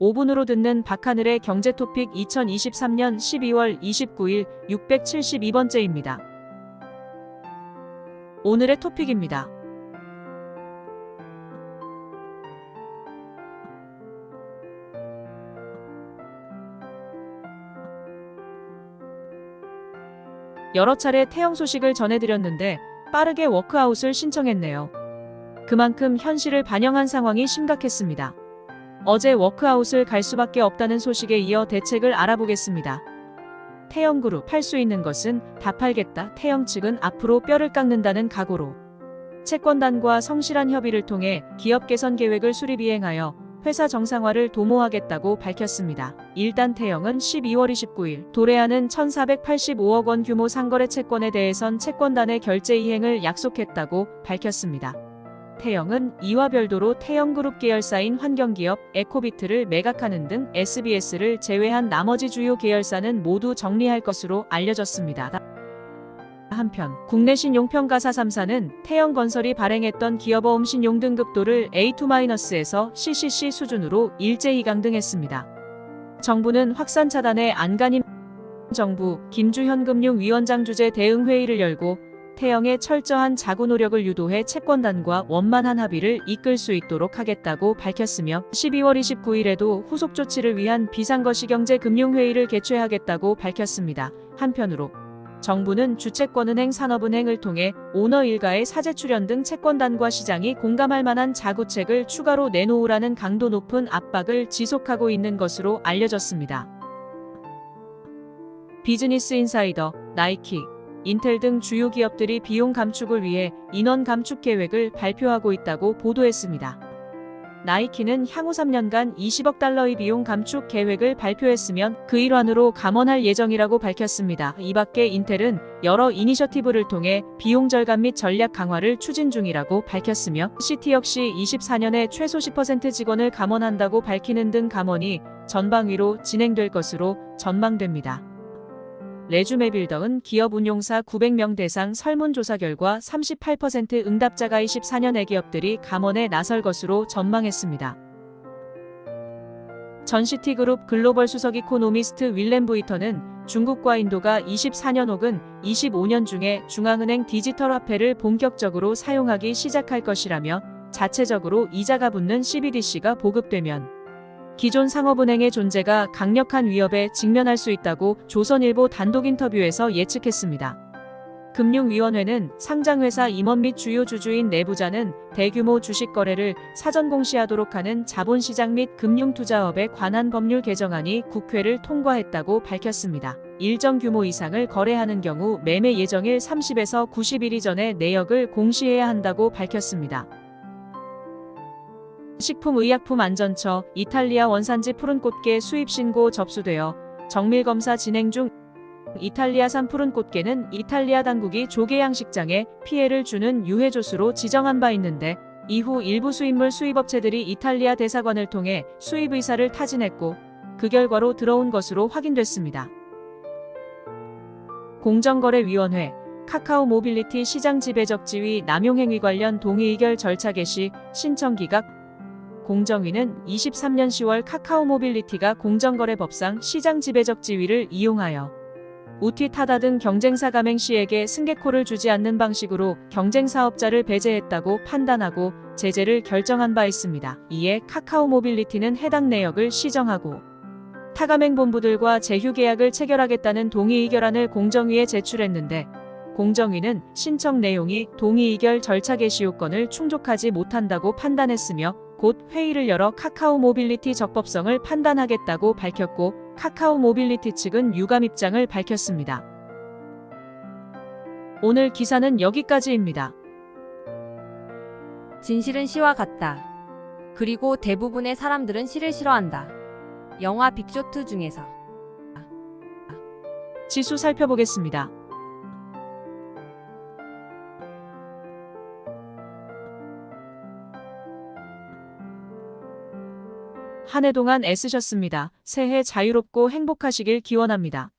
5분으로 듣는 박하늘의 경제토픽 2023년 12월 29일 672번째입니다. 오늘의 토픽입니다. 여러 차례 태영 소식을 전해드렸는데 빠르게 워크아웃을 신청했네요. 그만큼 현실을 반영한 상황이 심각했습니다. 어제 워크아웃을 갈 수밖에 없다는 소식에 이어 대책을 알아보겠습니다. 태영그룹 팔 수 있는 것은 다 팔겠다. 태영 측은 앞으로 뼈를 깎는다는 각오로 채권단과 성실한 협의를 통해 기업 개선 계획을 수립 이행하여 회사 정상화를 도모하겠다고 밝혔습니다. 일단 태영은 12월 29일 도래하는 1,485억 원 규모 상거래 채권에 대해선 채권단의 결제 이행을 약속했다고 밝혔습니다. 태영은 이와 별도로 태영그룹 계열사인 환경기업 에코비트를 매각하는 등 SBS를 제외한 나머지 주요 계열사는 모두 정리할 것으로 알려졌습니다. 한편 국내 신용평가사 3사는 태영건설이 발행했던 기업어음 신용 등급도를 A2-에서 CCC 수준으로 일제히 강등했습니다. 정부는 확산 차단에 안간힘 정부 김주현 금융위원장 주재 대응회의를 열고 태영의 철저한 자구 노력을 유도해 채권단과 원만한 합의를 이끌 수 있도록 하겠다고 밝혔으며 12월 29일에도 후속 조치를 위한 비상거시경제금융회의를 개최하겠다고 밝혔습니다. 한편으로 정부는 주채권은행 산업은행을 통해 오너 일가의 사재 출연 등 채권단과 시장이 공감할 만한 자구책을 추가로 내놓으라는 강도 높은 압박을 지속하고 있는 것으로 알려졌습니다. 비즈니스 인사이더, 나이키, 인텔 등 주요 기업들이 비용 감축을 위해 인원 감축 계획을 발표하고 있다고 보도했습니다. 나이키는 향후 3년간 20억 달러의 비용 감축 계획을 발표했으면 그 일환으로 감원할 예정이라고 밝혔습니다. 이 밖에 인텔은 여러 이니셔티브를 통해 비용 절감 및 전략 강화를 추진 중이라고 밝혔으며 CT 역시 24년에 최소 10% 직원을 감원한다고 밝히는 등 감원이 전방위로 진행될 것으로 전망됩니다. 레주메빌더는 기업 운용사 900명 대상 설문조사 결과 38% 응답자가 24년에 기업들이 감원에 나설 것으로 전망했습니다. 전시티그룹 글로벌 수석 이코노미스트 윌렘 부이터는 중국과 인도가 24년 혹은 25년 중에 중앙은행 디지털 화폐를 본격적으로 사용하기 시작할 것이라며 자체적으로 이자가 붙는 CBDC가 보급되면 기존 상업은행의 존재가 강력한 위협에 직면할 수 있다고 조선일보 단독 인터뷰에서 예측했습니다. 금융위원회는 상장회사 임원 및 주요 주주인 내부자는 대규모 주식 거래를 사전 공시하도록 하는 자본시장 및 금융투자업에 관한 법률 개정안이 국회를 통과했다고 밝혔습니다. 일정 규모 이상을 거래하는 경우 매매 예정일 30에서 90일 이전에 내역을 공시해야 한다고 밝혔습니다. 식품의약품안전처 이탈리아 원산지 푸른꽃게 수입 신고 접수되어 정밀검사 진행 중. 이탈리아산 푸른꽃게는 이탈리아 당국이 조개 양식장에 피해를 주는 유해조수로 지정한 바 있는데 이후 일부 수입물 수입업체들이 이탈리아 대사관을 통해 수입 의사를 타진했고 그 결과로 들어온 것으로 확인됐습니다. 공정거래위원회 카카오 모빌리티 시장 지배적 지위 남용 행위 관련 동의 의결 절차 개시 신청 기각. 공정위는 23년 10월 카카오 모빌리티가 공정거래법상 시장 지배적 지위를 이용하여 우티 타다 등 경쟁사 가맹 시에게 승계코를 주지 않는 방식으로 경쟁사업자를 배제했다고 판단하고 제재를 결정한 바 있습니다. 이에 카카오 모빌리티는 해당 내역을 시정하고 타가맹 본부들과 제휴 계약을 체결하겠다는 동의 의결안을 공정위에 제출했는데 공정위는 신청 내용이 동의 의결 절차 개시 요건을 충족하지 못한다고 판단했으며 곧 회의를 열어 카카오 모빌리티 적법성을 판단하겠다고 밝혔고 카카오 모빌리티 측은 유감 입장을 밝혔습니다. 오늘 기사는 여기까지입니다. 진실은 시와 같다. 그리고 대부분의 사람들은 시를 싫어한다. 영화 빅쇼트 중에서 지수 살펴보겠습니다. 한 해 동안 애쓰셨습니다. 새해 자유롭고 행복하시길 기원합니다.